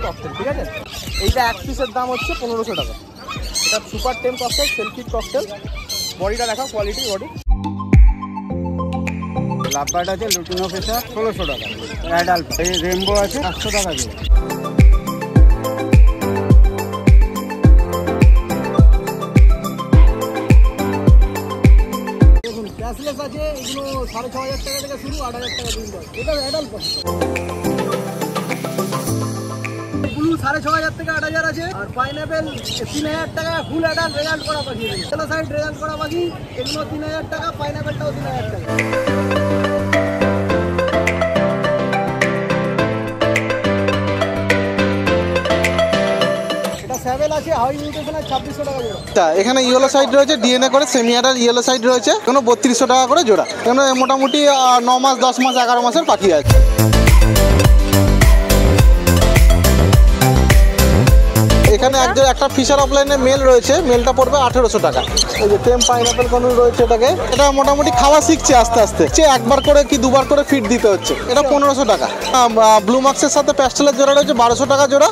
Cocktail, ঠিক আছে। এইটা এক পিসের দাম হচ্ছে 1500 টাকা। এটা সুপার টেম ককটেল, সেলফি ককটেল। বডিটা দেখাও, কোয়ালিটি বডি। লাভবার্ড আছে লুটিনো ফিশার 1600 টাকা, অ্যাডাল্ট। এই রেমবো আছে 800 টাকা দিয়ে। দেখুন ক্যাশলেস আছে, এগুলো 6500 টাকা থেকে শুরু, 8000 টাকা পর্যন্ত। এটা অ্যাডাল্ট ব্লু 6500 থেকে 8000 আছে। আর পাইনাপেল 3000 টাকা ফুল অ্যাডাল্ট রেজাল্ট করা পাখি। এগুলো সাইড রেজাল্ট করা পাখি, এগুলো 3000 টাকা, পাইনাপেলটাও 3000 টাকা। এখানে ইয়েলো সাইড রয়েছে, ডিএনএ করে সেমি অ্যাডাল্ট ইয়েলো সাইড রয়েছে, কোনো 3200 টাকা করে জোড়া। এখানে মোটামুটি 9 মাস 10 মাস 11 মাসের পাখি আছে। এখানে একটা ফিশার অফলাইনে মেল রয়েছে, মেলটা পড়বে 1800 টাকা। এই যে টেম পাইনাপেল কোন রয়েছে, এটাকে এটা মোটামুটি খাওয়া শিখছে আস্তে আস্তে, একবার করে কি দুবার করে ফিড দিতে হচ্ছে। এটা 1500 টাকা। ব্লু মার্কসের সাথে প্যাস্টেলের জোড়া রয়েছে 1200 টাকা জোড়া।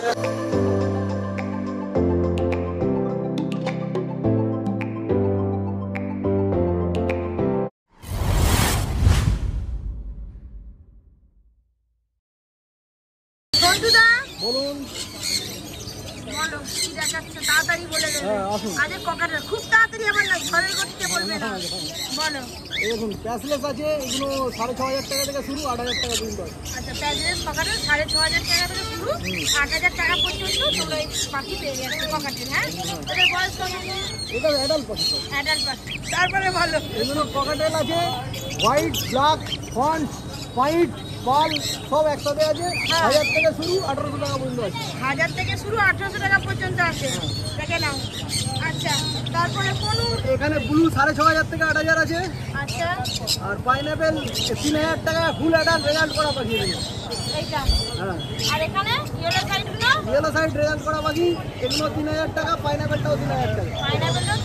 বলুন, বলো কি দেখাচ্ছে, তাড়াতাড়ি বলে দেবে। আরে ককাটেল খুব তাড়াতাড়ি, আবার না ঘরের করতে বলবে না। বলো। দেখুন ক্যাশলেস আছে, এগুলো 6500 টাকা থেকে শুরু, 8000 টাকা পর্যন্ত। আচ্ছা প্যাজলেস ককাটেল 6500 টাকা থেকে শুরু, 8000 টাকা পর্যন্ত তোমরা এই পাখি পেয়ে যাবে ককাটেল। হ্যাঁ, এদের বয়স কত? এটা অ্যাডাল্ট পাখি। অ্যাডাল্ট পাখি। তারপরে বলো। এগুলো ককাটেল আছে, হোয়াইট, ব্ল্যাক, ফন্ট, হোয়াইট, পাল সব একসাথে আছে। 1000 থেকে শুরু, 1800 টাকা পর্যন্ত আছে। 1000 থেকে শুরু, 1800 টাকা পর্যন্ত আছে। দেখে নাও। আচ্ছা তারপরে কোন? এখানে ব্লু 6500 থেকে 8000 আছে। আচ্ছা। আর পাইনাপেল 3000 টাকা ফুল অ্যাডাল্ট রেজাল্ট করা পাখি। এইটা। হ্যাঁ। আর এখানে ইয়েলো সাইডগুলো? ইয়েলো সাইড রেজাল্ট করা পাখি, এগুলো 3000 টাকা, পাইনাপেলটাও 3000 টাকা। পাইনাপেলটাও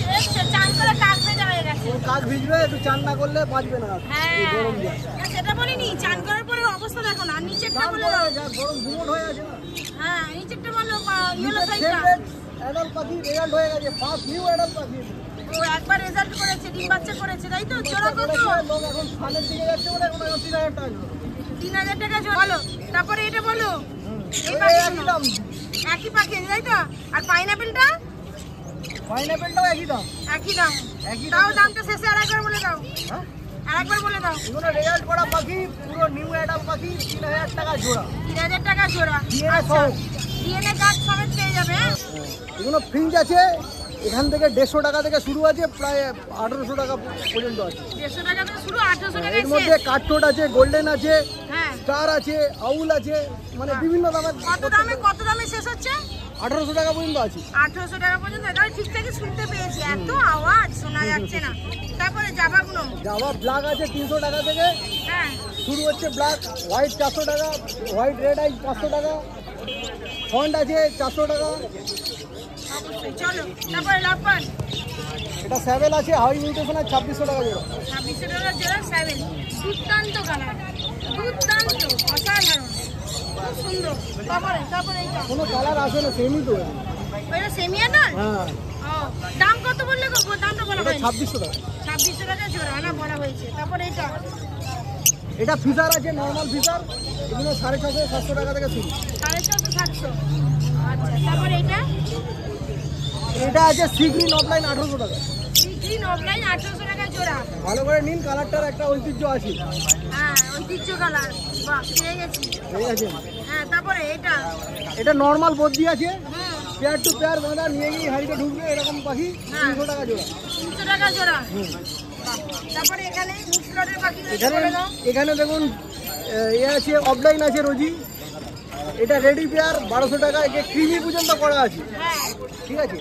চান করে কাক ভেজা হয়ে গেছে। কাক ভিজবে, একটু চান না করলে বাঁচবে না। হ্যাঁ গরম যা, সেটা বলিনি, চান করার পরে অবস্থা দেখো না। নিচেরটা বলে দাও। গরম ঘুমট হয়ে আছে না। হ্যাঁ নিচেরটা বলো, ইয়েলো সাইডটা। অ্যাডাল্ট পাখি রেজাল্ট হয়ে গেছে, ফার্স্ট নিউ অ্যাডাল্ট পাখি। ও একবার রেজাল্ট করেছে, ডিম বাচ্চা করেছে, তাই তো? জোড়া কত? লোক এখন সামনের দিকে যাচ্ছে বলে এখন 3000 টাকা। 3000 টাকা জোড়া। বলো তারপরে এটা বলো। এই একই দাম, একই পাখি তাই তো? আর পাইনাপেলটা? পাইনাপেলটাও একই দাম। একই দাম। একই দাও দামটা শেষে আরেকবার বলে দাও। হ্যাঁ, আরেকবার বলে দাও। এগুলো রেজাল্ট করা পাখি, পুরো নিউ অ্যাডাল্ট পাখি, 3000 টাকা জোড়া। 3000 টাকা জোড়া। আচ্ছা, ডিএনএ কার্ড সমেত পেয়ে যাবে। এগুলো ফ্রিজ আছে, এখান থেকে 150 টাকা থেকে শুরু আছে, প্রায় 1800 টাকা পর্যন্ত আছে। 150 টাকা থেকে শুরু, 1800 টাকা। এর মধ্যে কাঠঠোঁট আছে, গোল্ডেন আছে, হ্যাঁ স্টার আছে, আউল আছে, মানে বিভিন্ন দামের। কত দামে শেষ হচ্ছে? 1800 টাকা পর্যন্ত আছে। 1800 টাকা পর্যন্ত। এটা ঠিকঠাকই শুনতে পেয়েছি, এত আওয়াজ শোনা যাচ্ছে না। তারপরে জাভাগুলো? জাভা ব্ল্যাক আছে 300 টাকা থেকে হ্যাঁ শুরু হচ্ছে, ব্ল্যাক। হোয়াইট 400 টাকা, হোয়াইট রেড আই 500 টাকা, ফন্ট আছে 400 টাকা। অবশ্যই। চলো তারপরে লাভবান। এটা স্যাভেল আছে, হাই মিউটেশন আছে 2600 টাকা জোড়া। 2600 টাকা জোড়া স্যাভেল। দুর্দান্ত কালার, দুর্দান্ত, অসাধারণ, খুব সুন্দর। তারপরে এইটা কোনো কালার আসে না, সেমই তো। ওইটা সেমি অ্যাডাল্ট? হ্যাঁ। ও দাম কত বললে গো? দামটা বলা হয়নি। 2600 টাকা। 2600 টাকা জোড়া না বলা হয়েছে। তারপরে এটা? এটা ফিশার আছে, নর্মাল ফিশার, এগুলো 650 700 টাকা থেকে শুরু। 650 700। আচ্ছা তারপরে এটা? এটা আছে সি গ্রিন অফলাইন 1800 টাকা। গ্রিন অফলাইন 1800 টাকা জোড়া। ভালো করে নিন, কালারটার একটা ঐতিহ্য আছে। হ্যাঁ ঐতিহ্য কালার। বাহ পেয়ে গেছি। ঠিক আছে। হ্যাঁ তারপরে এটা? এটা নর্মাল বদ্যি আছে, হুম। পেয়ার টু পেয়ার বাঁধা, নিয়ে গিয়ে হাড়িতে ঢুকবে, এরকম পাখি 300 টাকা জোড়া। 300 টাকা জোড়া। বাহ। তারপরে এখানে মিক্সলটের পাখি এখানে বলে দাও। এখানে দেখুন এ আছে, অফলাইন আছে রোজি, এটা রেডি পেয়ার 1200 টাকা, একে ক্রিমি পর্যন্ত করা আছে। হ্যাঁ ঠিক আছে।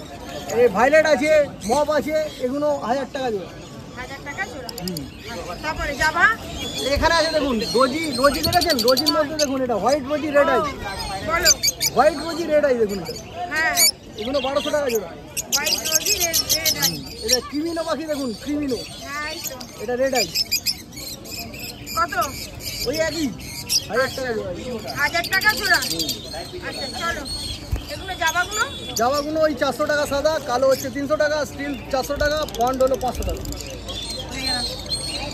এই ভাইলেট আছে, মপ আছে, এগুলো 1000 টাকা জোড়া। 1000 টাকা জোড়া। তারপরে জাভা? এখানে আছে দেখুন রোজি, রোজি দেখেছেন? রোজির মধ্যে দেখুন এটা হোয়াইট রোজি রেড আই। বলো। হোয়াইট রোজি রেড আই দেখুন এটা, হ্যাঁ এগুলো 1200 টাকা জোড়া। হোয়াইট রোজি রেড আই। এটা ক্রিমিনো পাখি দেখুন, ক্রিমিনো, হ্যাঁ এই তো। এটা রেড আই। কত? ওই একই 1000 টাকা জোড়া। 1000 টাকা জোড়া। আচ্ছা চলো, এগুলো জামাগুলো জামাগুলো ওই 400 টাকা সাদা, কালো হচ্ছে 300 টাকা, স্টিল 400 টাকা, বন্ড হলো 500 টাকা।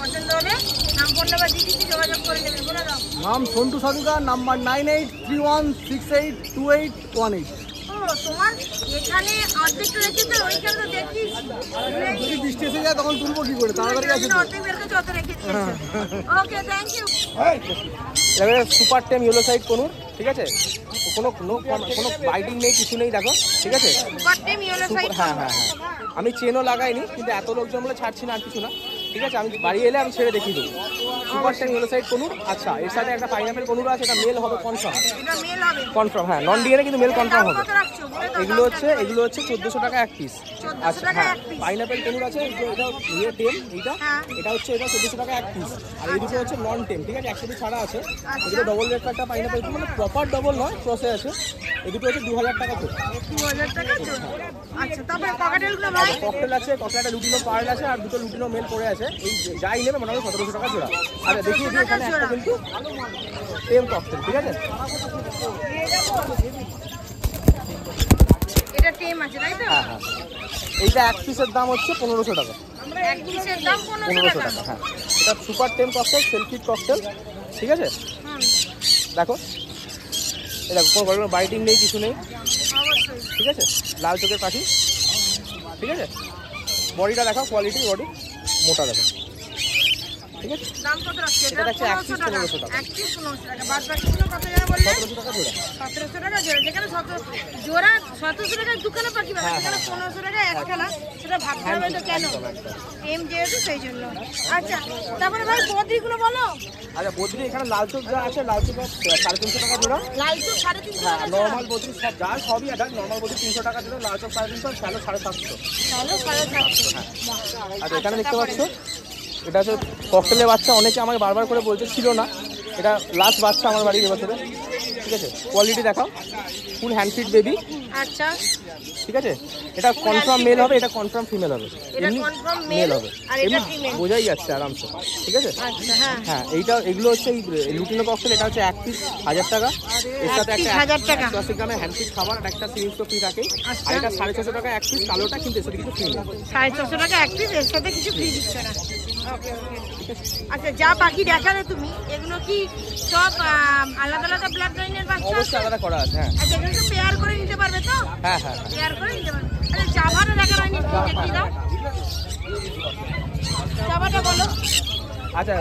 পছন্দ হলে নাম ফোন নাম্বার দিয়ে দিচ্ছি, যোগাযোগ করে নেবেন। বলে দাও। নাম সন্টু সাধুকার, নাম্বার 9831682818। ও তোমার এখানে অর্ধেকটা রেখেছে, ওইখানে তো দেখিস যদি বৃষ্টি এসে যায় তখন তুলবো কি করে, তাড়াতাড়ি আছে তো। অর্ধেক বের করছে, অত রেখেছে। ওকে, থ্যাংক ইউ। এবারে সুপার টেম ইয়েলো সাইড কোনুর, ঠিক আছে, কোনো কোনো বাইটিং নেই, কিছু নেই, দেখো, ঠিক আছে। সুপার টেম ইয়েলো সাইড। হ্যাঁ হ্যাঁ হ্যাঁ, আমি চেনও লাগাইনি, কিন্তু এত লোকজন বলে ছাড়ছি না, আর কিছু না, ঠিক আছে। আমি বাড়ি এলে আমি ছেড়ে দেখিয়ে দেবো। সুপার টেম ইয়েলো সাইড কোনুর। আচ্ছা, এর সাথে একটা পাইনাপেল কোনুর আছে, এটা মেল হবে কনফার্ম। এটা মেল হবে কনফার্ম, হ্যাঁ, নন ডিএনএ কিন্তু মেল কনফার্ম হবে। কত রাখছো বলে দাও। এগুলো হচ্ছে 1400 টাকা এক পিস। 1400 আচ্ছা টাকা হ্যাঁ, এক piece। পাইনাপেল টেনুর আছে, এটা ইয়ে টেম, এইটা হ্যাঁ। এটা হচ্ছে, এটা 1400 টাকা এক পিস। আর এই দুটো হচ্ছে নন টেম, ঠিক আছে, 100 পিস ছাড়া আছে। এগুলো ডবল রেড কার্ডটা পাইনাপেল, মানে প্রপার ডবল নয়, ক্রসে আছে। এই দুটো হচ্ছে 2000 টাকা তো। 2000 টাকা তো। আচ্ছা, তারপরে ককাটেলগুলো ভাই। ককটেল আছে, ককটেলটা লুটিনো পার্ল আছে, আর দুটো লুটিনো মেল পড়ে আছে। এই যাই নেবে মোটামুটি 1700 টাকা জোড়া। আচ্ছা, দেখিয়ে দিই এখানে একটা কিন্তু টেম ককটেল, ঠিক আছে। এটা টেম আছে তাই তো? হ্যাঁ হ্যাঁ, এইটা এক পিসের দাম হচ্ছে 1500 টাকা। এক পিসের দাম 1500 1500 টাকা। টাকা, হ্যাঁ। এটা সুপার টেম ককটেল, সেলফিট ককটেল, ঠিক আছে। হুম, দেখো, এই দেখো, কোনো বাইটিং নেই, কিছু নেই, অবশ্যই। ঠিক আছে। লাল চোখের পাখি, ঠিক আছে। বডিটা দেখো, কোয়ালিটি বডি, মোটা দেখো, ঠিক আছে। দাম কত রাখছে? এটা রাখছে এক piece 1500 টাকা। এক পিস 1500 টাকা। বাদ বাকিগুলো কত জানা বললে? 1700 টাকা জোড়া। 1700 টাকা জোড়া। যেখানে জোড়া 1700 টাকায় দুখানা পাখি পাবে, হ্যাঁ, সেখানে 1500 টাকায় একখানা। সেটা ভাবতে হবে তো কেন? টেম যেহেতু সেই জন্য। আচ্ছা, তারপরে ভাই বদ্রিগুলো বলো। আচ্ছা, বদ্রি এখানে লাল চোখ যা আছে, লাল চোখ 350 টাকা জোড়া। লাল চোখ 350 হ্যাঁ, টাকা। নর্মাল বদ্রি সব যা সবই এটা নর্মাল বদ্রি 300 টাকা জোড়া, লাল চোখ 350, শ্যালো 750। তাহলে 750। আচ্ছা, এখানে দেখতে পাচ্ছ, এটা হচ্ছে ককটেলের বাচ্চা। অনেকে আমাকে বারবার করে বলছে, ছিল না, এটা লাস্ট বাচ্চা আমার বাড়ির এবছরে, ঠিক আছে। কোয়ালিটি দেখাও, ফুল হ্যান্ডফিট বেবি, আচ্ছা, ঠিক আছে। এটা কনফার্ম মেল হবে, এটা কনফার্ম ফিমেল হবে। এটা এমনি confirm মেল male হবে, আর এটা এমনি female। বোঝাই যাচ্ছে আরামসে, ঠিক আছে। আচ্ছা, হ্যাঁ। হ্যাঁ, এগুলো হচ্ছে এই লুটিনো ককটেল, এটা হচ্ছে এক পিস 1000 টাকা। এর সাথে এক piece একটা 1000 টাকা। 180 গ্রামের হ্যান্ডফিট খাবার আর একটা সিরিজ তো ফ্রি থাকে। আচ্ছা। আর এটা 650 টাকা এক পিস, কালোটা কিন্তু এর সাথে কিছু ফ্রি নেই। 450 টাকা এক পিস, এর সাথে কিছু ফ্রি দিচ্ছে না। ওকে, ওকে। আচ্ছা, যা পাখি দেখালে তুমি, এগুলো কি সব আলাদা আলাদা ব্লাড লাইনের বাচ্চা আছে? অবশ্যই আলাদা করা আছে, হ্যাঁ আচ্ছা, এগুলো তো পেয়ার করে নিতে পারবে তো? হ্যাঁ হ্যাঁ। পেয়ার করে নিতে পারবে। আচ্ছা, জাভাটা দেখা হয়নি, একটু দেখিয়ে দাও। জাভাটা বলো। আচ্ছা,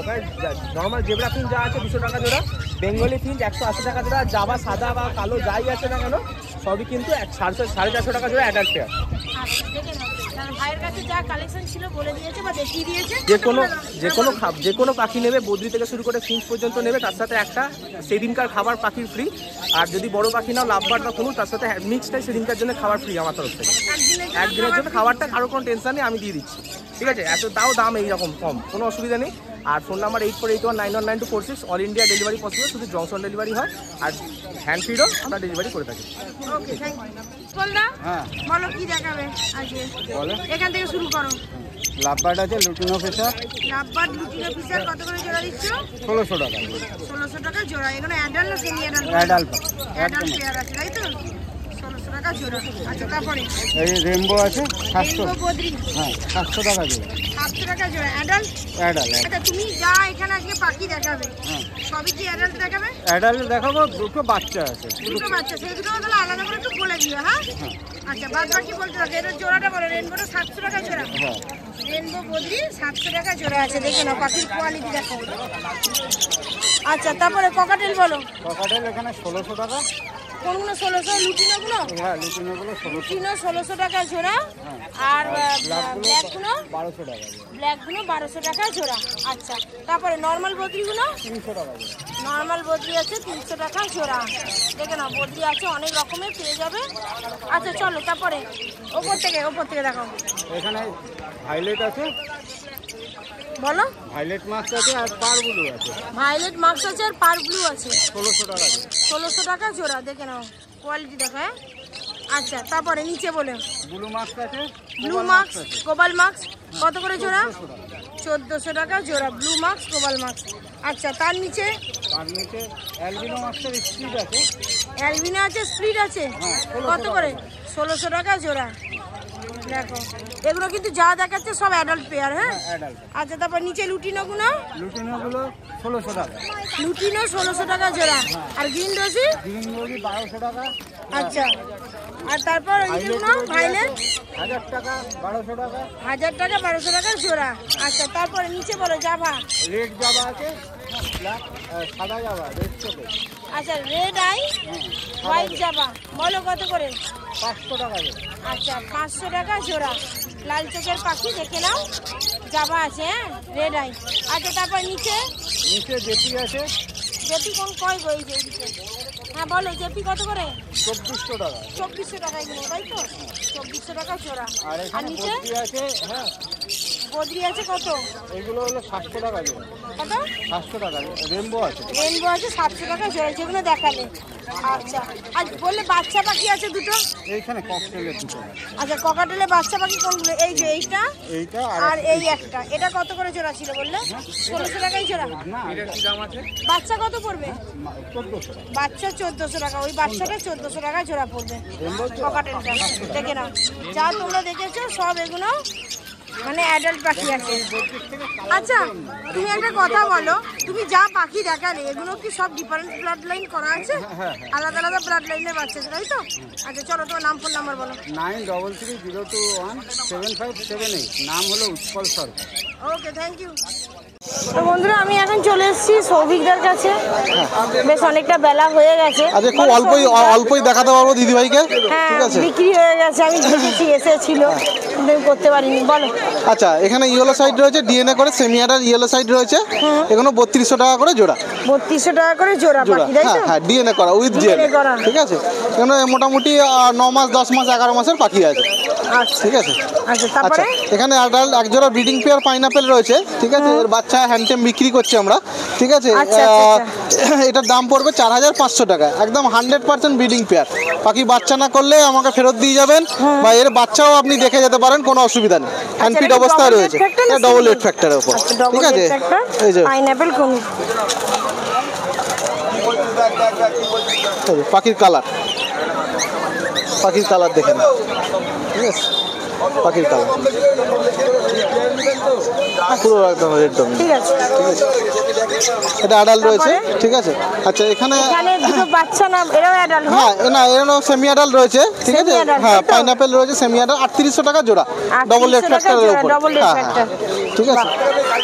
নর্মাল জেব্রা ফিঞ্চ যা আছে 200 টাকা জোড়া, বেঙ্গলি ফিঞ্চ 180 টাকা জোড়া, জাভা সাদা বা কালো যাই আছে না কেন সবই কিন্তু 450 টাকা জোড়া অ্যাডাল্ট পেয়ার। আচ্ছা, দেখে নাও। তার ভাইয়ের কাছে যা কালেকশন ছিল বলে দিয়েছে বা দেখিয়ে দিয়েছে। যে কোনো পাখি নেবে, বদ্রি থেকে শুরু করে ফিঞ্চ পর্যন্ত নেবে, তার সাথে একটা সেদিনকার খাবার পাখির ফ্রি। আর যদি বড় পাখি নাও, লাভবার বা কোনো, তার সাথে মিক্সটাই সেদিনকার জন্য খাবার ফ্রি আমার তরফ থেকে। একদিনের জন্য খাবারটা কারো কোনো টেনশন নেই, আমি দিয়ে দিচ্ছি, ঠিক আছে। তাও দাম এইরকম কম, কোনো অসুবিধা নেই। আর phone number 8481919246, all India delivery possible, শুধু জংশন ডেলিভারি হয়। আর হ্যান্ড ফিডও আমরা ডেলিভারি করে থাকি। Okay, thank you. বলদা, হ্যাঁ বলো কি দেখাবে আজকে? বলো। এখান থেকে শুরু করো। লাভবার্ড আছে, লুটিনো ফেসার লাভবার লুটিনো ফিশার কত করে জোড়া দিচ্ছ? 1600 টাকা। 1600 টাকা জোড়া। এখানে অ্যাডাল্ট না সেমি অ্যাডাল্ট? অ্যাডাল্ট অ্যাডাল্ট একদম। পেয়ার আছে তাই তো? 1600 টাকা জোড়া। আচ্ছা, তারপরে এই রেমবো আছে 700। রেইনবো বদ্রি হ্যাঁ 700 টাকা জোড়া। 700 টাকা জোড়া। অ্যাডাল্ট? অ্যাডাল্ট। আচ্ছা, তুমি যা এখানে আজকে পাখি দেখাবে হ্যাঁ সবই কি অ্যাডাল্ট দেখাবে? অ্যাডাল্ট দেখাবো, দুটো বাচ্চা আছে। দুটো বাচ্চা, সেই দুটো তাহলে আলাদা করে একটু বলে দিও। হ্যাঁ, আচ্ছা, বাদ বাকি বলতে থাকো। এটার জোড়াটা বলো। রেনবোটা 700 টাকা জোড়া। হ্যাঁ রেনবো বদ্রি 700 টাকা জোড়া আছে। দেখে নাও, পাখির কোয়ালিটি দেখো। আচ্ছা, তারপরে ককাটেল বলো। ককাটেল এখানে 1600 টাকা। কোনগুলো 1600? লুটিনোগুলো? হ্যাঁ লুটিনোগুলো 1600। লুটিনো 1600 টাকা জোড়া। আর ব্ল্যাকগুলো? 1200 টাকা জোড়া। ব্ল্যাকগুলো 1200 টাকা জোড়া। আচ্ছা, তারপরে নর্মাল বদ্রিগুলো? 300 টাকা জোড়া। নর্মাল বদ্রি আছে 300 টাকা জোড়া। দেখে নাও, বদ্রি আছে অনেক রকমের, পেয়ে যাবে। আচ্ছা, চলো তারপরে ওপর থেকে দেখো। এখানে ভাইলেট আছে, বলো। ভাইলেট মাছ আছে, আর পার ব্লু আছে। ভায়োলেট মার্কস আছে আর পার ব্লু আছে। 1600 টাকা জোড়া। 1600 টাকা জোড়া। দেখে নাও, কোয়ালিটি দেখো। হ্যাঁ, আচ্ছা, তারপরে নিচে বলে ব্লু মাছ আছে, ব্লু মার্কস, কোবাল মার্কস কত করে জোড়া? 1400 টাকা জোড়া। Blue marks, cobalt marks. আচ্ছা, তার নিচে তার নিচে অ্যালবিনো মাস্টার স্পিড আছে। অ্যালবিনো আছে, স্প্লিট আছে, হ্যাঁ, 1600 কত করে? 1600 টাকা জোড়া। দেখো এগুলো কিন্তু যা দেখাচ্ছে সব অ্যাডাল্ট পেয়ার। হ্যাঁ অ্যাডাল্ট। আচ্ছা, তারপর নিচে লুটিনোগুলো? লুটিনোগুলো 1600 টাকা। লুটিনো 1600 টাকা জোড়া। আর গ্রিন রোজি? গ্রিন রোজি 1200 টাকা। আচ্ছা, আর তারপর ওইগুলো ভাইলেট? 1000 টাকা, 1200 টাকা। 1000 টাকা, 1200 টাকা জোড়া। আচ্ছা, তারপরে নিচে বলো জাভা? রেড জাবা আছে, ব্ল্যাক সাদা জাবা, রেড চোখে। আচ্ছা, রেড আই হোয়াইট জাভা বলো কত করে? 500 টাকা করে। আচ্ছা, 500 টাকা জোড়া। লাল চোখের পাখি দেখে নাও, জাভা আছে। হ্যাঁ, রেড আই। আচ্ছা, তারপর নিচে নিচে জেপি আছে, জেপি কোন কয় গো? এই যে এইদিকে। হ্যাঁ বলো, জেপি কত করে? 2400 টাকা। 2400 টাকা এগুলো, তাই তো? 2400 টাকা জোড়া। আর আর এখানে নিচে বদ্রি আছে, হ্যাঁ বদ্রি আছে কত? এগুলো হলো 700 টাকা জোড়া। কত? 700 টাকা। রেনবো আছে। রেনবো আছে 700 টাকা জোড়া, যেগুলো দেখালে। আচ্ছা, আর বললে বাচ্চা পাখি আছে দুটো? এইখানে ককটেলের দুটো আছে। আচ্ছা, ককাটেলের বাচ্চা পাখি কোনগুলো? এই যে এইটা এইটা আর এই একটা। এটা কত করে জোড়া ছিল বললে? 1600 টাকাই জোড়া। না, এটার কি দাম আছে? বাচ্চা কত পড়বে? 1400 টাকা। বাচ্চা 1400 টাকা। ওই বাচ্চাটা 1400 টাকা জোড়া পড়বে। ককাটেলটা দেখে নাও, যা তোমরা দেখেছো সব এগুলো মানে অ্যাডাল্ট পাখি আছে। আচ্ছা, তুমি একটা কথা বলো, তুমি যা পাখি দেখালে এগুলো কি সব ডিফারেন্ট ব্লাড লাইন করা আছে? আলাদা আলাদা ব্লাড লাইনের বাচ্চা আছে, তাই তো? আচ্ছা চলো, তোমার নাম ফোন নাম্বার বলো। 9330217578। নাম হলো উৎপল সরকার। ওকে, থ্যাংক ইউ। তো বন্ধুরা, আমি এখন চলে এসেছি সৌভিকদার কাছে। বেশ অনেকটা বেলা হয়ে গেছে। আচ্ছা, খুব অল্পই দেখাতে পারবো দিদিভাইকে, হ্যাঁ, ঠিক আছে? বিক্রি হয়ে গেছে। আমি দেখেছি, এসেছিল, কিন্তু আমি করতে পারিনি। বলো। আচ্ছা, এখানে ইয়েলো সাইড রয়েছে, ডিএনএ করে সেমি অ্যাডাল্ট ইয়েলো সাইড রয়েছে। এগুলো 3200 টাকা করে জোড়া। 3200 টাকা করে জোড়া পাখি, তাই হ্যাঁ তো? হ্যাঁ, ডিএনএ করা উইথ জেল, DNA করা। ঠিক আছে? এখানে মোটামুটি 9 মাস 10 মাস 11 মাসের পাখি আছে, আচ্ছা ঠিক আছে? আচ্ছা, আচ্ছা, তারপরে এখানে অ্যাডাল্ট এক জোড়া ব্রিডিং পেয়ার পাইনাপেল রয়েছে, ঠিক আছে? এর বাচ্চা হ্যান্ডটেম বিক্রি করছি আমরা, ঠিক আছে? আচ্ছা, আচ্ছা, এটার দাম পড়বে 4500 টাকা। একদম 100% ব্রিডিং পেয়ার। পাখি বাচ্চা না করলে আমাকে ফেরত দিয়ে যাবেন, বা এর বাচ্চাও আপনি দেখে যেতে পারেন, কোনো অসুবিধা নেই। হ্যান্ডফিড এটা অবস্থায় double রয়েছে, head factor না ডবল single? হেড ফ্যাক্টরের উপর, আচ্ছা, double ঠিক আছে? head factor, এই যে pineapple কোন? এই যে পাখির কালার, পাখির কালার দেখেন, ঠিক আছে? পাখির কালার পুরো একদম রেড ডমি, ঠিক আছে। এটা অ্যাডাল্ট রয়েছে, ঠিক আছে? আচ্ছা, এখানে এখানে দুটো বাচ্চা না, এরাও অ্যাডাল্ট? হ্যাঁ, না এরও সেমি অ্যাডাল্ট রয়েছে, ঠিক আছে? Semi-adult, হ্যাঁ, তাই তো? পাইনাপেল রয়েছে সেমি অ্যাডাল্ট, 3800 টাকা জোড়া, ডবল রেড 3800 টাকা ফ্যাক্টরের জোড়া, উপর। double red হ্যাঁ factor। হ্যাঁ, ঠিক আছে? আচ্ছা,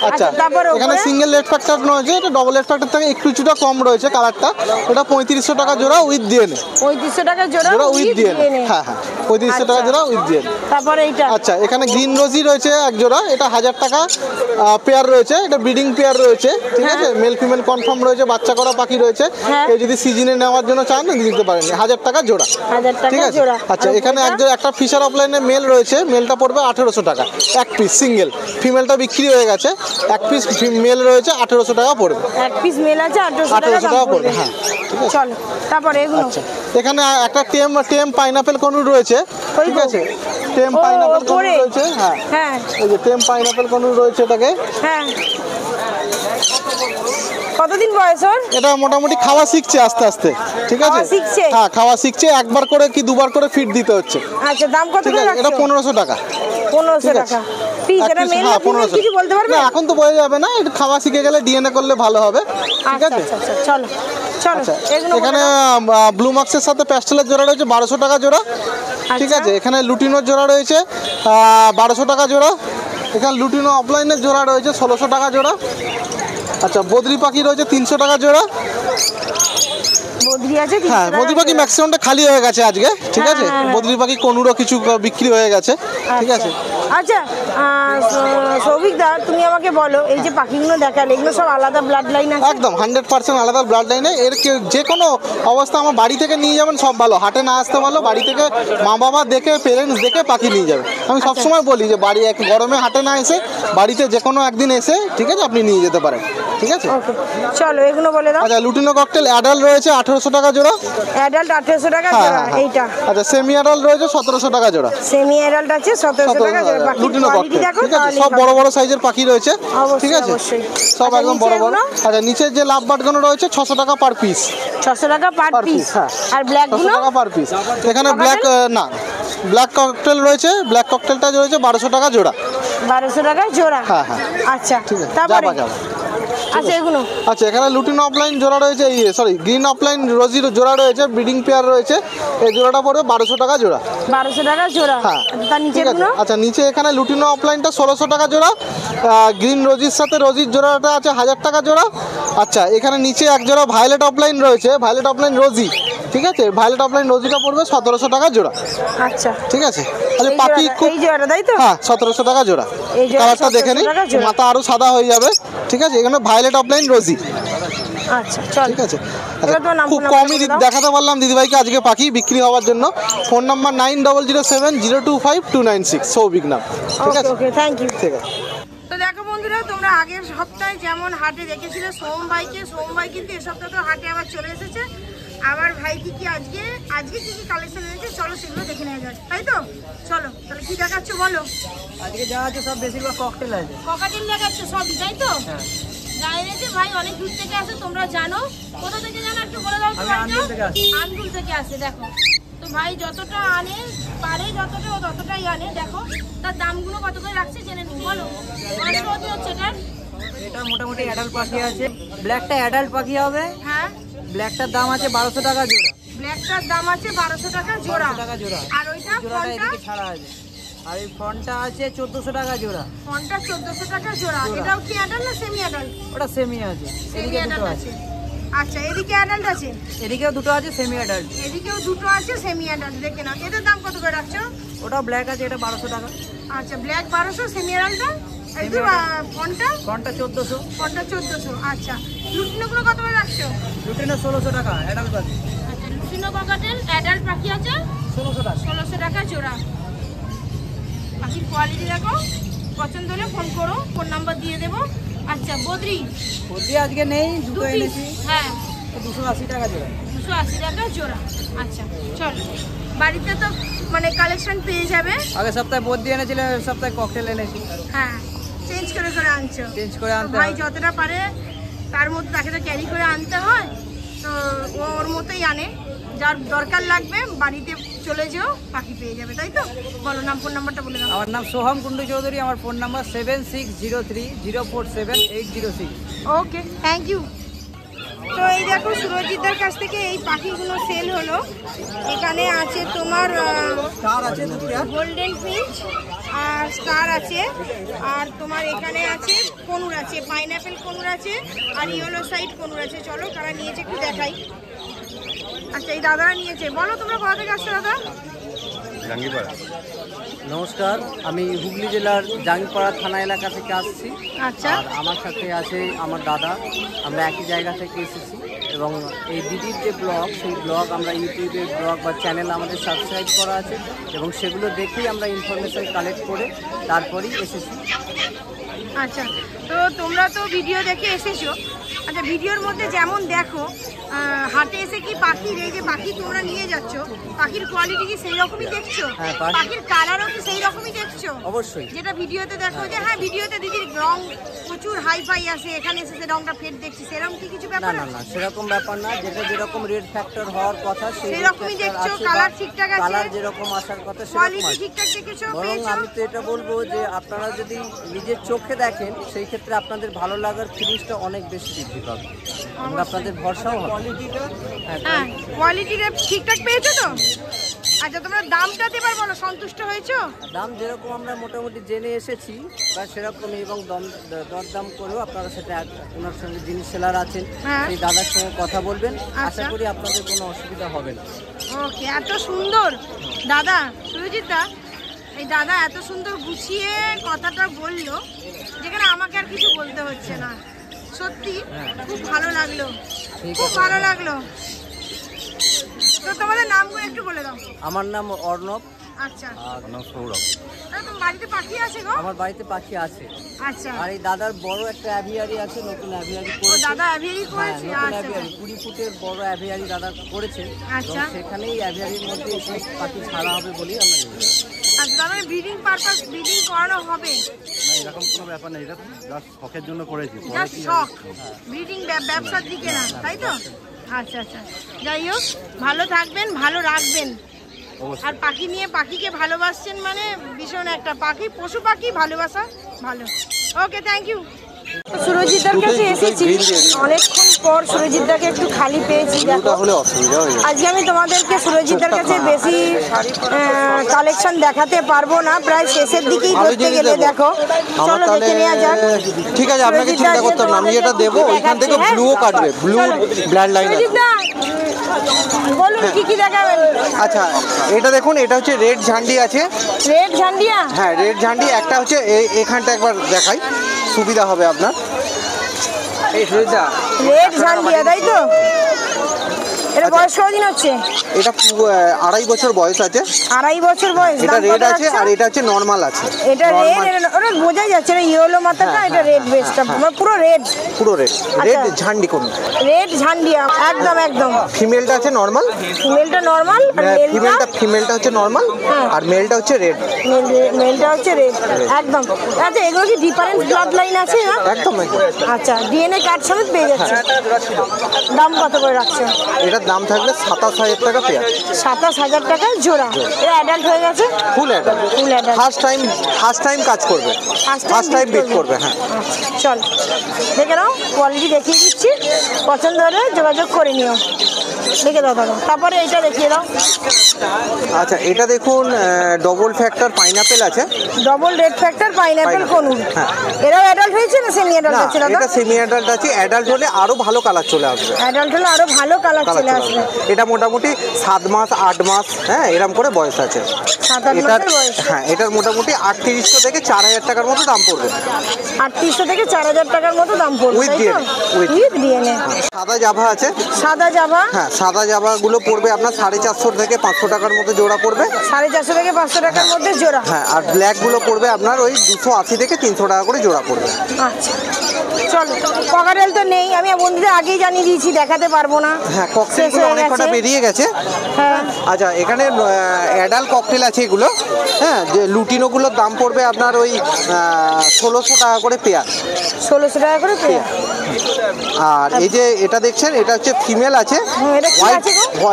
আচ্ছা, তারপরে এখানে উপরে? সিঙ্গেল রেড ফ্যাক্টর রয়েছে, এটা ডবল রেড ফ্যাক্টর থেকে একটু কিছুটা কম রয়েছে কালারটা। এটা 3500 টাকা জোড়া উইথ ডিএনএ। 3500 টাকা জোড়া জোড়া উইথ with ডিএনএ, DNA। হ্যাঁ হ্যাঁ, 3500 টাকা আচ্ছা। জোড়া উইথ ডিএনএ। তারপরে এইটা? আচ্ছা, এখানে গ্রিন রোজি রয়েছে এক জোড়া, এটা 1000 টাকা পেয়ার রয়েছে, এটা ব্রিডিং পেয়ার রয়েছে, ঠিক আছে? মেল ফিমেল কনফার্ম রয়েছে, বাচ্চা করা পাখি রয়েছে। হ্যাঁ। কেউ যদি সিজনে নেওয়ার জন্য চান দিতে পারেন, 1000 টাকা জোড়া, 1000 টাকা ঠিক আছে? জোড়া। আচ্ছা, আর এখানে উপরটা? একটা ফিশার অফলাইনে মেল রয়েছে, মেলটা পড়বে 1800 টাকা এক পিস সিঙ্গেল। ফিমেলটা বিক্রি হয়ে গেছে, এক পিস মেল রয়েছে 1800 টাকা পড়বে। এক পিস মেল আছে 1800 1800 টাকা টাকা পড়বে। পড়বে, হ্যাঁ, ঠিক আছে? চলো, তারপরে এগুলো? আচ্ছা, এখানে একটা টেম পাইনাপেল কনুর রয়েছে, ওই ঠিক তো। আছে? টেম ও, পাইনাপেল কনুর ওপরে? রয়েছে, হ্যাঁ হ্যাঁ এই যে টেম পাইনাপেল কনুর রয়েছে এটাকে। হ্যাঁ, কতদিন বয়স ওর? এটা মোটামুটি খাওয়া শিখছে আস্তে আস্তে, ঠিক আছে? খাওয়া শিখছে? হ্যাঁ, খাওয়া শিখছে, একবার করে কি দুবার করে ফিড দিতে হচ্ছে, আচ্ছা, দাম কত ঠিক করে আছে? এটা রাখছো? 1500 টাকা 1500 ঠিক আছে। টাকা পিস। এক এটা piece, মেল না হ্যাঁ, ফিমেল 1500 কিছু বলতে পারবে? না, এখন তো বোঝা যাবে না, এটা খাওয়া শিখে গেলে ডিএনএ করলে ভালো হবে, ঠিক আচ্ছা আছে? আচ্ছা আচ্ছা, চলো চলো, আচ্ছা, এগুলো এখানে ব্লু মার্কসের সাথে প্যাস্টেলের জোড়া রয়েছে 1200 টাকা জোড়া, ঠিক আচ্ছা। আছে? এখানে লুটিনোর জোড়া রয়েছে 1200 টাকা জোড়া। এখানে লুটিনো অফলাইনের জোড়া রয়েছে 1600 টাকা জোড়া। আচ্ছা, বদ্রি পাখি রয়েছে 300 টাকা জোড়া। বদ্রি আছে 300 হ্যাঁ, টাকা বদ্রি পাখি জোড়া। ম্যাক্সিমামটা খালি হয়ে গেছে আজকে, ঠিক হ্যাঁ, আছে? হ্যাঁ, হ্যাঁ। বদ্রি পাখি কোনুরও কিছু বিক্রি হয়ে গেছে, ঠিক আচ্ছা। আছে? আচ্ছা, সৌভিক দা, তুমি আমাকে বলো, এই যে পাখিগুলো দেখালে এগুলো সব আলাদা ব্লাড লাইন আছে? একদম 100% আলাদা ব্লাড লাইনে। এর যে কোনো অবস্থা আমার বাড়ি থেকে নিয়ে যাবেন সব ভালো, হাটে না আসতে ভালো, বাড়ি থেকে মা বাবা দেখে পেরেন্টস দেখে পাখি নিয়ে যাবে। আমি সবসময় বলি যে বাড়ি এক গরমে হাটে না এসে বাড়িতে যে কোনো একদিন এসে, ঠিক আছে, আপনি নিয়ে যেতে পারেন, ঠিক আছে? ওকে, চলো এগুলো বলে দাও। আচ্ছা, লুটিনো ককটেল অ্যাডাল্ট রয়েছে 1800 টাকা টাকা জোড়া। অ্যাডাল্ট 1800 টাকা জোড়া এইটা। আচ্ছা সেমি অ্যাডাল্ট রয়েছে 1700 টাকা জোড়া। সেমি অ্যাডাল্ট আছে 1700 টাকা জোড়া। লুটিনো ককটেল, ঠিক আছে, সব বড় বড় সাইজের পাখি রয়েছে, ঠিক আছে, সব একদম বড় বড়। আচ্ছা নিচে যে লাভ বার্ড গুলো রয়েছে 600 টাকা পার পিস। 600 টাকা পার পিস। আর ব্ল্যাক গুলো 600 টাকা পার পিস। এখানে ব্ল্যাক না, ব্ল্যাক ককটেল রয়েছে, ব্ল্যাক ককটেলটা রয়েছে 1200 টাকা জোড়া। 1200 টাকা জোড়া। হ্যাঁ হ্যাঁ আচ্ছা ঠিক আছে, তারপরে যাবা। আচ্ছা এগুলো আচ্ছা এখানে লুটিনো অফলাইন জোড়া রয়েছে, সরি গ্রিন অফলাইন রোজির জোড়া রয়েছে, ব্রিডিং পেয়ার রয়েছে, এই জোড়াটা পড়বে 1200 টাকা জোড়া। 1200 টাকা জোড়া। হ্যাঁ তার নিচে গুলো আচ্ছা নিচে এখানে লুটিনো অফলাইনটা 1600 টাকা জোড়া, গ্রিন রোজির সাথে রোজির জোড়াটা আছে 1000 টাকা জোড়া। আচ্ছা এখানে নিচে এক জোড়া ভায়োলেট অফলাইন রয়েছে, ভায়োলেট অফলাইন রোজি, ঠিক আছে, ভায়োলেট অফলাইন রোজিটা পড়বে 1700 টাকা জোড়া। আচ্ছা ঠিক আছে, আচ্ছা পাখি খুব এই জোড়াটা তাই তো? হ্যাঁ 1700 টাকা জোড়া। এই জোড়া কালারটা দেখে নিন, 1700 টাকা জোড়া। মাথা আরো সাদা হয়ে যাবে, ঠিক আছে, এখানে ভায়োলেট অফলাইন রোজি। আচ্ছা চল ঠিক আছে, এবার তোমার নাম খুব কমই দেখাতে পারলাম দিদিভাইকে আজকে পাখি বিক্রি হওয়ার জন্য। ফোন নাম্বার 9007025296, সৌভিক নাম। ঠিক আছে, ওকে থ্যাংক ইউ। ঠিক আছে। তো দেখো বন্ধুরা, তোমরা আগের সপ্তাহে যেমন হাটে দেখেছিলে সোম ভাই কিন্তু এ সপ্তাহে তো হাটে আবার চলে এসেছে। আবার ভাই কি আজকে কি কি কালেকশন এনেছে চলো সেগুলো দেখে নেওয়া যাক, তাই তো? চলো তাহলে কি দেখাচ্ছ বলো। আজকে যা আছে সব বেশিরভাগ ককটেল আছে। ককাটেল দেখাচ্ছ সবই, তাই তো? যা এনেছে ভাই অনেক দূর থেকে আসে, তোমরা জানো। কোথা থেকে জানো একটু বলে দাও। আমি আন্দুল থেকে আসি। আন্দুল থেকে আসে। দেখো তো ভাই যতটা আনে পারে, যতটা ও ততটাই আনে। দেখো তার দামগুলো কত করে রাখছে জেনে নিই, বলো। কত হচ্ছে এটা? এটা মোটামুটি অ্যাডাল্ট পাখি আছে। ব্ল্যাকটা অ্যাডাল্ট পাখি হবে। হ্যাঁ ব্ল্যাকটার দাম আছে 1200 টাকা জোড়া। ব্ল্যাকটার দাম আছে 1200 টাকা জোড়া। 1200 টাকা জোড়া। আর ওইটা জোড়াটা ফোনটা? এদিকে ছাড়া আছে। আর এই ফোনটা আছে 1400 টাকা জোড়া। ফোনটা 1400 টাকা জোড়া। এটাও কি অ্যাডাল্ট না সেমি অ্যাডাল্ট? ওটা সেমি আছে। সেমি এদিকে দুটো অ্যাডাল্ট আছে। আছে। আচ্ছা এদিকে অ্যাডাল্ট আছে, এদিকেও দুটো আছে সেমি অ্যাডাল্ট। এদিকেও দুটো আছে সেমি অ্যাডাল্ট। দেখে নাও এদের দাম কত করে রাখছো? ওটা ব্ল্যাক আছে, এটা 1200 টাকা। আচ্ছা ব্ল্যাক 1200, সেমি অ্যাডাল্টটা একটু ফোনটা? ফোনটা 1400। ফোনটা 1400। আচ্ছা লুটিনোগুলো কত করে রাখছো? লুটিনো 1600 টাকা অ্যাডাল্ট পাখি। আচ্ছা লুটিনো ককাটেল অ্যাডাল্ট পাখি আছে 1600 টাকা। 1600 টাকা জোড়া। পাখির কোয়ালিটি দেখো, পছন্দ হলে ফোন করো, ফোন নাম্বার দিয়ে দেবো। আচ্ছা বদ্রি বদ্রি আজকে নেই, দুটো এনেছি। হ্যাঁ 280 টাকা জোড়া। 280 টাকা জোড়া। আচ্ছা চল, বাড়িতে তো মানে কালেকশন পেয়ে যাবে। আগের সপ্তাহে বদ্রি এনেছিল, এই সপ্তাহে ককটেল এনেছি। হ্যাঁ চেঞ্জ করে আনছো। চেঞ্জ করে আনতে ভাই হবে। যতটা পারে তার মধ্যে তাকে তো ক্যারি করে আনতে হয়, তো ও ওর মতোই আনে। যার দরকার লাগবে বাড়িতে চলে যেও, পাখি পেয়ে যাবে, তাই তো? বলো নাম, ফোন নাম্বারটা বলে দাও। আমার নাম সোহম কুন্ডু চৌধুরী, আমার phone number 7603047806। Okay thank you. তো এই দেখো সুরজিৎদার কাছ থেকে এই পাখিগুলো সেল হলো। এখানে আছে তোমার স্টার আছে দুটো। গোল্ডেন ফিঞ্চ আর স্টার আছে, আর তোমার এখানে আছে কনুর আছে, পাইনঅ্যাপেল কনুর আছে, আর ইয়েলো সাইড কনুর আছে। চলো কারা নিয়েছে একটু দেখাই। আচ্ছা এই দাদারা নিয়েছে। বলো তোমরা কোথা থেকে আসছো দাদা? নমস্কার, আমি হুগলি জেলার জাঙ্গিপাড়া থানা এলাকা থেকে আসছি। আচ্ছা আর আমার সাথে আছে আমার দাদা, আমরা একই জায়গা থেকে এসেছি। এবং এই দিদির যে ব্লগ, সেই ব্লগ আমরা ইউটিউবে ব্লগ বা চ্যানেল আমাদের সাবস্ক্রাইব করা আছে, এবং সেগুলো দেখেই আমরা ইনফরমেশন কালেক্ট করে তারপরেই এসেছি। আচ্ছা তো তোমরা তো ভিডিও দেখে এসেছো। আচ্ছা ভিডিওর মধ্যে যেমন দেখো, হাটে এসে কি পাখির এই যে পাখি তোমরা নিয়ে যাচ্ছ, পাখির কোয়ালিটি কি সেই রকমই দেখছো? হ্যাঁ, পাখির কালারও কি সেই রকমই দেখছো? অবশ্যই। যেটা ভিডিওতে দেখো যে হ্যাঁ ভিডিওতে দিদির রং প্রচুর হাই ফাই আসে, এখানে এসে সে রংটা ফেড দেখছি, সেরকম কি কিছু না ব্যাপার? না না, সেরকম ব্যাপার না। যেটা যেরকম রেড ফ্যাক্টর হওয়ার কথা সেরকমই দেখছো, কালার ঠিকঠাক আছে, কালার যেরকম আসার কথা সেরকম কোয়ালিটি আছে। ঠিকঠাক দেখেছো, বরং পেয়েছো? আমি তো এটা বলবো যে আপনারা যদি নিজের চোখে দেখেন, সেই ক্ষেত্রে আপনাদের ভালো লাগার ফিলিংসটা অনেক বেশি বৃদ্ধি পাবে, এবং আপনাদের ভরসাও হবে। হ্যাঁ কোয়ালিটিটা ঠিকঠাক পেয়েছো তো? আচ্ছা তোমরা দামটা এবার বলো, সন্তুষ্ট হয়েছো? দাম যেরকম আমরা মোটামুটি জেনে এসেছি বা সেরকমই, এবং দরদাম করেও আপনারা সেটা ওনার সঙ্গে যিনি সেলার আছেন হ্যাঁ। সেই দাদার সঙ্গে কথা বলবেন। আশা আচ্ছা। করি আপনাদের কোনো অসুবিধা হবে না। ওকে, এত সুন্দর দাদা সুরজিৎ দা, এই দাদা এত সুন্দর গুছিয়ে কথাটা বললো, যেখানে আমাকে আর কিছু বলতে হচ্ছে না। সত্যি খুব ভালো লাগলো, খুব ভালো লাগলো। তো তোমাদের নামগুলো একটু বলে দাও। আমার নাম অর্ণব। আচ্ছা আর নাম সৌরভ। তোমার বাড়িতে পাখি আছে গো? আমার বাড়িতে পাখি আছে। আচ্ছা। আর এই দাদার বড় একটা অ্যাভিয়ারি আছে, নতুন অ্যাভিয়ারি ও করেছে। দাদা অ্যাভিয়ারি হ্যাঁ, করেছে। নতুন আচ্ছা অ্যাভিয়ারি 20 ফুটের বড় অ্যাভিয়ারি দাদা করেছে। আচ্ছা। এবং সেখানেই অ্যাভিয়ারির মধ্যে এসব পাখি ছাড়া হবে বলেই আমরা নিয়ে যাই। আচ্ছা, তার মানে ব্রিডিং পারপাস ব্রিডিং করানো হবে? না, এরকম কোনো ব্যাপার নেই, এটা জাস্ট শখের জন্য করেছি। জাস্ট শখ, ব্রিডিং ব্যবসার দিকে না, তাই তো? আচ্ছা আচ্ছা, যাই হোক ভালো থাকবেন, ভালো রাখবেন। আর পাখি নিয়ে পাখিকে ভালোবাসছেন মানে ভীষণ একটা পাখি, পশু পাখি ভালোবাসা ভালো। ওকে, থ্যাংক ইউ। সুরজিৎদার কাছে এসেছি অনেকক্ষণ পর, সুরজিৎদাকে একটু খালি পেয়েছি। দেখো আজকে আমি তোমাদেরকে সুরজিৎদার কাছে বেশি কালেকশন দেখাতে পারবো না, প্রায় শেষের দিকেই ধরতে গেলে। দেখো চলো দেখে নেওয়া যাক। ঠিক আছে, আপনাকে চিন্তা করতে হবে না, আমি যেটা দেবো ওইখান থেকে ব্লুও কাটবে, ব্লু ব্লাড লাইন। বলুন কি কি দেখাবেন? আচ্ছা, এটা দেখুন, এটা হচ্ছে রেড ঝান্ডি আছে। রেড ঝান্ডিয়া? হ্যাঁ, রেড ঝান্ডি একটা হচ্ছে এখানটা একবার দেখাই, সুবিধা হবে আপনার। এই রেড ঝান্ডিয়া, তাই তো? এটা বয়স কতদিন হচ্ছে? এটা 2.5 বছর বয়স আছে। 2.5 বছর বয়স। এটা রেড আছে আর এটা হচ্ছে নরমাল আছে। এটা রেড, ওটা বোঝাই যাচ্ছে না, ইয়েলো মাথাটা, এটা রেড বেসটা, পুরো রেড। পুরো রেড, রেড ঝান্ডি কোন? রেড ঝান্ডিয়া, একদম একদম। ফিমেলটা আছে নরমাল, ফিমেলটা নরমাল, আর ফিমেলটা হচ্ছে নরমাল, আর মেলটা হচ্ছে রেড। মেলটা হচ্ছে রেড, একদম। আচ্ছা, এগুলো কি ডিফারেন্ট ব্লাড লাইন আছে না? একদম একদম। আচ্ছা, ডিএনএ কার্ড সমেত পেয়ে যাচ্ছে। দাম কত করে রাখছে? এটার দাম থাকবে 27,000 টাকা পেয়ার। 27,000 টাকা জোড়া। এটা অ্যাডাল্ট হয়ে গেছে? Full adult. Full adult. First time কাজ করবে, ফার্স্ট টাইম বিট করবে। হ্যাঁ, চল দেখে নাও, কোয়ালিটি দেখিয়ে দিচ্ছি, পছন্দ হলে যোগাযোগ করে নিও। দেখে দাও দাদা, তারপরে এইটা দেখিয়ে দাও। আচ্ছা, এটা দেখুন, ডবল ফ্যাক্টর পাইনাপেল আছে। Double red factor pineapple কোনুর। এরাও অ্যাডাল্ট হয়েছে না সেমি অ্যাডাল্ট না, আছে দাদা? এটা সেমি অ্যাডাল্ট আছে। অ্যাডাল্ট হলে আরো ভালো কালার চলে আসবে। অ্যাডাল্ট হলে আরো ভালো কালার চলে আসবে। এটা মোটামুটি 7 মাস 8 মাস, হ্যাঁ, এরকম করে বয়স আছে। 7-8 মাসের বয়স। হ্যাঁ, এটার মোটামুটি 3800 থেকে 4000 টাকার মতো দাম পড়বে। 3800 থেকে 4000 টাকার মতো দাম পড়বে, With তাই তো? DNA, with with DNA. সাদা জাভা আছে। সাদা জাভা? হ্যাঁ, সাদা জাভাগুলো পড়বে আপনার 450 থেকে 500 টাকার মতো জোড়া পড়বে। 450 থেকে 500 টাকার মধ্যে জোড়া। হ্যাঁ, আর ব্ল্যাকগুলো পড়বে আপনার ওই 280 থেকে 300 টাকা করে জোড়া পড়বে। আচ্ছা, চলো। ককাটেল তো নেই, আমি বন্ধুদের আগেই জানিয়ে দিয়েছি, দেখাতে পারবো না। হ্যাঁ, ককটেলগুলো অনেক কটা বেরিয়ে গেছে। হ্যাঁ। আচ্ছা, এখানে অ্যাডাল্ট ককটেল আছে এগুলো। হ্যাঁ, যে লুটিনোগুলোর দাম পড়বে আপনার ওই 1600 টাকা করে পেয়ার। 1600 টাকা করে পেয়ার। আর এই যে এটা দেখছেন, এটা হচ্ছে ফিমেল আছে। এটা কি আছে গো?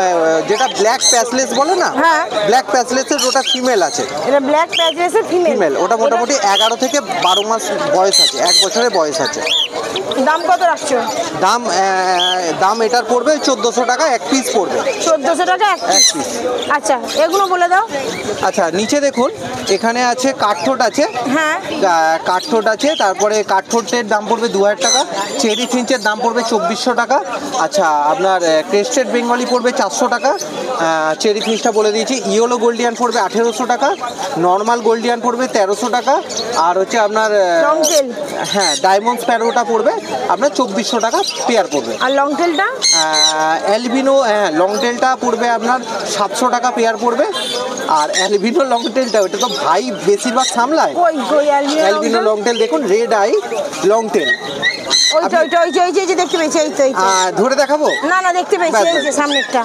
যেটা ব্ল্যাক প্যাসলেস বলে না, হ্যাঁ, ব্ল্যাক প্যাসলেসের ওটা ফিমেল আছে। এটা ব্ল্যাক প্যাচলেসের ফিমেল, ওটা মোটামুটি 11 থেকে 12 মাস বয়স আছে, 1 বছরের বয়স আছে। দাম কত রাখছো? দাম এটার পড়বে 1400 টাকা, এক পিস পড়বে। 1400 টাকা এক পিস। আচ্ছা, এগুলো বলে দাও। আচ্ছা, নিচে দেখুন, এখানে আছে কাঠঠোঁট আছে। হ্যাঁ, কাঠঠোঁট আছে। তারপরে কাঠঠোঁটের দাম পড়বে 2000 টাকা। চেরি ফিঞ্চের দাম পড়বে 2400 টাকা। আচ্ছা, আপনার ক্রেস্টেড বেঙ্গলি পড়বে 400 টাকা। চেরি ফিঞ্চটা বলে দিয়েছি। ইয়েলো গোল্ডিয়ান পড়বে 1800 টাকা। নর্মাল গোল্ডিয়ান পড়বে 1300 টাকা। আর হচ্ছে আপনার হ্যাঁ, ডায়মন্ড স্প্যারোটা পড়বে আপনার 2400 টাকা পেয়ার পড়বে। আর লং টেলটা? অ্যালবিনো, হ্যাঁ, লং টেলটা পড়বে আপনার 700 টাকা পেয়ার পড়বে। আর অ্যালবিনো লং টেলটা, ওটা তো ভাই বেশিরভাগ সামলায়। অ্যালবিনো লং টেল দেখুন, রেড আই লং টেল। দেখতে পেয়েছি, এই তো ধরে দেখাবো? না, দেখতে পেয়েছি, এই যে সামনেরটা।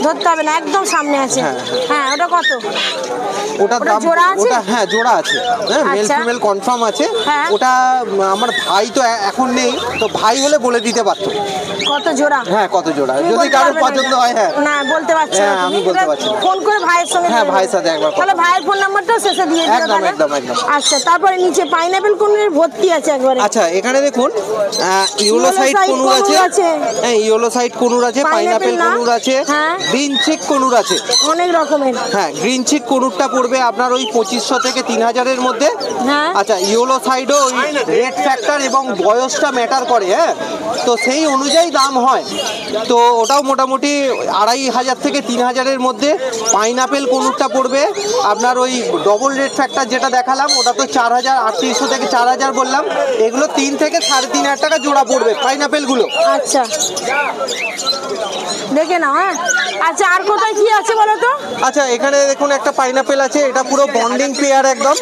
ধরতে হবে না, একদম সামনে আছে। হ্যাঁ, ওটা কত? ওটা জোড়া আছে? ওটা হ্যাঁ, জোড়া আছে। হ্যাঁ, মেল ফিমেল কনফার্ম আছে। ওটা আমার ভাই তো এখন নেই, তো ভাই হলে বলে দিতে পারতো কত জোড়া। হ্যাঁ, কত জোড়া, যদি কারো পছন্দ হয়। হ্যাঁ, না, বলতে পারছি না, আমি বলতে পারছি। ফোন করে ভাইয়ের সঙ্গে। হ্যাঁ, ভাইয়ের সাথে একবার। তাহলে ভাইয়ের ফোন নাম্বারটাও শেষে দিয়ে দিও। একদম একদম একদম। আচ্ছা, তারপরে নিচে পাইনাপেল কোনের ভর্তি আছে একবারে। আচ্ছা, এখানে দেখুন, ইয়েলো সাইড কোনুর আছে। হ্যাঁ, ইয়েলো সাইড কোনুর আছে, পাইনাপেল কোনুর আছে, গ্রিন চিক কোনুর আছে, অনেক রকমের। হ্যাঁ, গ্রিন চিক কোনুরটা পড়বে আপনার ওই 2500 থেকে 3000-এর মধ্যে। হ্যাঁ। আচ্ছা, ইয়েলো সাইডও ওই রেড ফ্যাক্টর এবং বয়সটা ম্যাটার করে। হ্যাঁ, তো সেই অনুযায়ী দাম হয়। তো ওটাও মোটামুটি 2500 থেকে 3000-এর মধ্যে। পাইনাপেল কোনুরটা পড়বে আপনার ওই ডবল রেড ফ্যাক্টর যেটা দেখালাম, ওটা তো 3800 থেকে 4000 বললাম। এগুলো 3 থেকে 3500 টাকা জোড়া পড়বে পাইনাপেলগুলো। আচ্ছা, দেখে নাও। হ্যাঁ, আচ্ছা, আর কোথায় কি আছে বলো তো? আচ্ছা, এখানে দেখুন একটা পাইনাপেল আছে। আছে, এটা পুরো বন্ডিং পেয়ার, একদম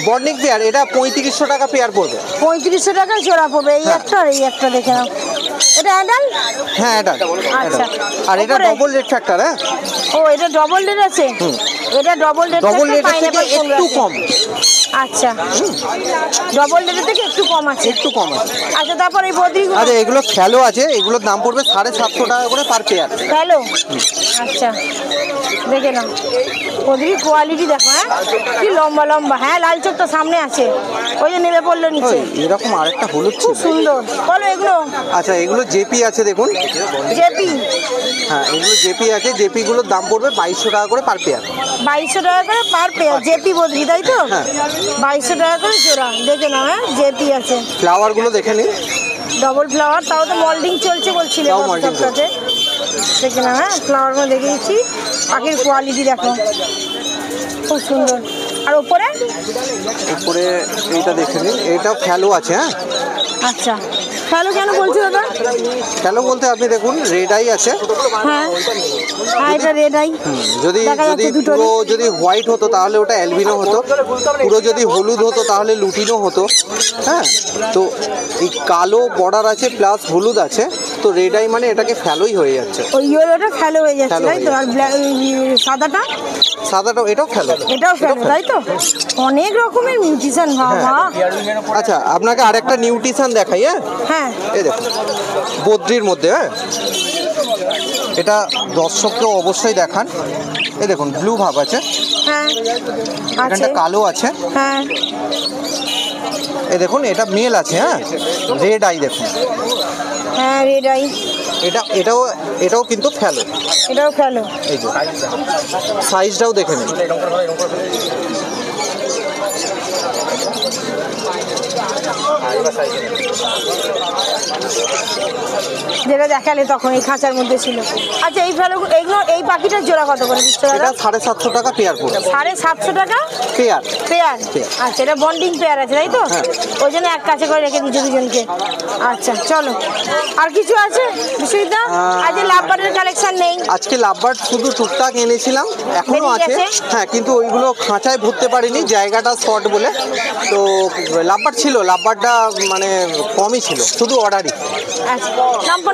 বন্ডিং পেয়ার। এটা 3500 টাকা পেয়ার পড়বে। 3500 টাকা জোড়া পড়বে। এই একটা আর এই একটা দেখে নাও। এটা অ্যাডাল্ট? হ্যাঁ এটা আচ্ছা। আর এটা ডবল রেড ফ্যাক্টর। হ্যাঁ ও এটা ডবল রেড আছে। এটা ডবল রেড থেকে একটু কম। আচ্ছা ডবল রেড থেকে একটু কম আছে। আচ্ছা তারপর এই বদ্রিগুলো? আচ্ছা এগুলো ফ্যালো আছে, এগুলোর দাম পড়বে 750 টাকা করে পার পেয়ার। ফ্যালো? আচ্ছা দেখে নাও বদ্রির কোয়ালিটি দেখো। হ্যাঁ কি লম্বা লম্বা। হ্যাঁ লাল চোখটা সামনে আছে, ওই যে নেমে পড়লো নিচে। এরকম আরেকটা হলুদ খুব সুন্দর। বলো এগুলো? আচ্ছা এগুলো জেপি আছে, দেখুন জেপি। হ্যাঁ এগুলো জেপি আছে, জেপি গুলোর দাম পড়বে 2200 টাকা করে পার পেয়ার। 2200 টাকা করে পার পেয়ার জেপি বদ্রি, তাই তো? 2200 টাকা করে জোড়া। দেখে নাও। হ্যাঁ জেপি আছে। ফ্লাওয়ার গুলো দেখে নিন, ডবল ফ্লাওয়ার, তাও তো মল্ডিং চলছে বলছিলে সবটাতে। দেখে নাও। হ্যাঁ ফ্লাওয়ারগুলো দেখে দিচ্ছি। পাখির কোয়ালিটি দেখো খুব সুন্দর। আর উপরে? উপরে এইটা দেখে নিন, এটাও ফ্যালো আছে। হ্যাঁ আচ্ছা ফ্যালো কেন বলছো দাদা? ফ্যালো বলতে আপনি দেখুন রেড আই আছে। হ্যাঁ এটা রেড আই। যদি পুরো যদি হোয়াইট হতো তাহলে ওটা অ্যালবিনো হতো, পুরো যদি হলুদ হতো তাহলে লুটিনো হতো। হ্যাঁ তো এই কালো বর্ডার আছে প্লাস হলুদ আছে, তো রেড আই মানে এটাকে ফ্যালোই হয়ে যাচ্ছে। ওই ইয়েলোটা ফ্যালো হয়ে যাচ্ছে তাই তো? আর সাদাটা? সাদাটাও এটাও ফ্যালো। এটাও ফ্যালো তাই তো? অনেক রকমের নিউট্রিশন। বাবা আচ্ছা আপনাকে আরেকটা নিউট্রিশন দেখাই। হ্যাঁ এই দেখুন বদ্রির মধ্যে। হ্যাঁ এটা দর্শককেও অবশ্যই দেখান। এই দেখুন ব্লু ভাব আছে। হ্যাঁ এখানটা কালো আছে। হ্যাঁ এই দেখুন এটা মেল আছে। হ্যাঁ রেড আই দেখুন। হ্যাঁ রেড আই। এটাও কিন্তু ফ্যালো। এটাও ফ্যালো। এই যে সাইজটাও দেখে নিন। যেটা দেখালে তখন এই খাঁচার মধ্যে ছিল। আচ্ছা এই ফ্যালো এইগুলো, এই পাখিটার জোড়া কত করে দিচ্ছ দাদা? 750 টাকা পেয়ার পড়বে। 750 টাকা পেয়ার? পেয়ার। আচ্ছা এটা বন্ডিং পেয়ার আছে তাই তো? ওই জন্য এক কাছে করে রেখে দিচ্ছি দুজনকে। আচ্ছা চলো আর কিছু আছে বিশ্বজিৎদা? আজ লাভবার্ডের কালেকশন নেই? আজকে লাভবার্ড শুধু টুকটাক এনেছিলাম, এখনো আছে। হ্যাঁ কিন্তু ওইগুলো খাঁচায় ভরতে পারিনি, জায়গাটা শর্ট বলে। তো লাভবার্ড ছিল, লাভবার্ডটা মানে কমই ছিল, শুধু অর্ডারই। আচ্ছা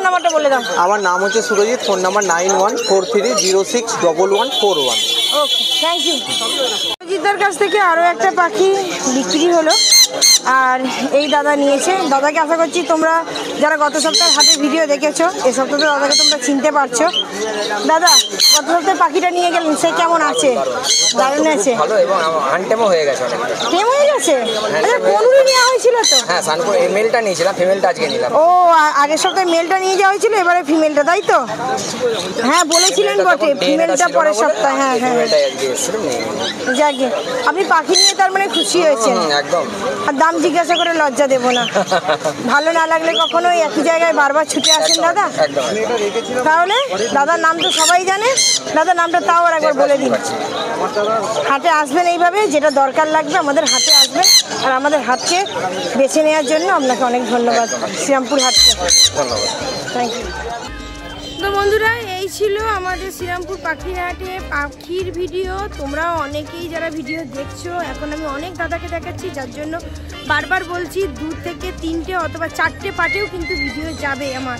নাম্বারটা বলে দাও। আমার নাম হচ্ছে Surajit, phone number 9143061141। Okay thank you. সুরজিৎদার কাছ থেকে আরও একটা পাখি বিক্রি হলো, আর এই দাদা নিয়েছে। দাদাকে আশা করছি তোমরা যারা গত সপ্তাহের হাটের ভিডিও দেখেছো, এই সপ্তাহে দাদাকে তোমরা চিনতে পারছো। দাদা গত সপ্তাহে পাখিটা নিয়ে গেলেন, সে কেমন আছে? দারুণ আছে, ভালো এবং আনটেমও হয়ে গেছে অনেকটা। টেম হয়ে গেছে? আচ্ছা কোনগুলো নেওয়া হয়েছিল তো? হ্যাঁ সানকো মেলটা নিয়েছিলাম, ফিমেলটা আজকে নিলাম। ও আগের সপ্তাহে মেলটা নিয়ে যাওয়া হয়েছিল, এবারে ফিমেলটা তাই তো? হ্যাঁ বলেছিলেন বটে ফিমেলটা পরের সপ্তাহে। হ্যাঁ হ্যাঁ যাকে আপনি পাখি নিয়ে তার মানে খুশি হয়েছেন একদম। আর দাম জিজ্ঞাসা করে লজ্জা দেবো না। ভালো না লাগলে কখনো একই জায়গায় বারবার ছুটে আসেন দাদা। তাহলে দাদার নাম তো সবাই জানে, দাদার নামটা তাও আর একবার বলে দিন। হাটে আসবেন এইভাবে, যেটা দরকার লাগবে আমাদের হাটে আসবেন, আর আমাদের হাটকে বেছে নেওয়ার জন্য আপনাকে অনেক ধন্যবাদ। শ্রীরামপুর হাটকে ধন্যবাদ, থ্যাংক ইউ। তো বন্ধুরা এই ছিল আমাদের শ্রীরামপুর পাখির হাটে পাখির ভিডিও। তোমরা অনেকেই যারা ভিডিও দেখছো, এখন আমি অনেক দাদাকে দেখাচ্ছি, যার জন্য বারবার বলছি 2 থেকে 3টে অথবা 4টে পার্টেও কিন্তু ভিডিও যাবে আমার।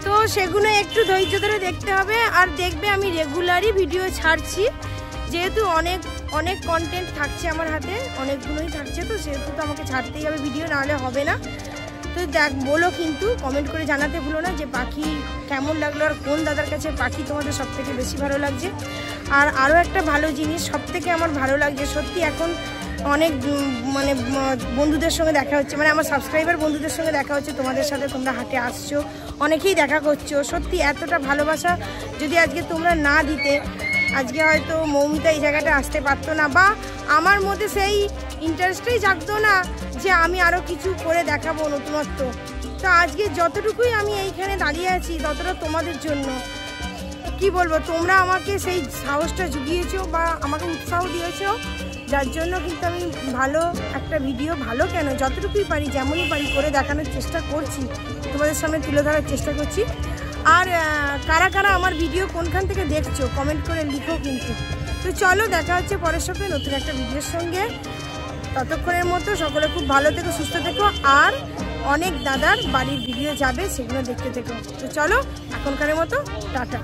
তো সেগুলো একটু ধৈর্য ধরে দেখতে হবে, আর দেখবে আমি রেগুলারই ভিডিও ছাড়ছি, যেহেতু অনেক কন্টেন্ট থাকছে আমার হাতে, অনেকগুলোই থাকছে, তো সেহেতু তো আমাকে ছাড়তেই হবে ভিডিও, নাহলে হবে না। তো দেখ বলো কিন্তু কমেন্ট করে জানাতে ভুলো না যে পাখি কেমন লাগলো, আর কোন দাদার কাছে পাখি তোমাদের সবথেকে বেশি ভালো লাগছে। আর আরও একটা ভালো জিনিস সবথেকে আমার ভালো লাগছে, সত্যি এখন অনেক মানে বন্ধুদের সঙ্গে দেখা হচ্ছে, মানে আমার সাবস্ক্রাইবার বন্ধুদের সঙ্গে দেখা হচ্ছে, তোমাদের সাথে তোমরা হাটে আসছো, অনেকেই দেখা করছো। সত্যি এতটা ভালোবাসা যদি আজকে তোমরা না দিতে, আজকে হয়তো মৌমিতা এই জায়গাটা আসতে পারতো না, বা আমার মধ্যে সেই ইন্টারেস্টটাই জাগতো না যে আমি আরও কিছু করে দেখাবো নতুনত্ব। তো আজকে যতটুকুই আমি এইখানে দাঁড়িয়ে আছি ততটা তোমাদের জন্য। কি বলবো, তোমরা আমাকে সেই সাহসটা জুগিয়েছো বা আমাকে উৎসাহ দিয়েছো, যার জন্য কিন্তু আমি ভালো একটা ভিডিও, ভালো কেন যতটুকুই পারি যেমনই পারি করে দেখানোর চেষ্টা করছি, তোমাদের সামনে তুলে ধরার চেষ্টা করছি। আর কারা কারা আমার ভিডিও কোনখান থেকে দেখছো কমেন্ট করে লিখো কিন্তু। তো চলো দেখা হচ্ছে পরের সপ্তাহে নতুন একটা ভিডিওর সঙ্গে। ততক্ষণের মতো সকলে খুব ভালো থেকো, সুস্থ থেকো, আর অনেক দাদার বাড়ির ভিডিও যাবে, সেগুলো দেখতে থেকো। তো চলো এখনকারের মতো টাটা।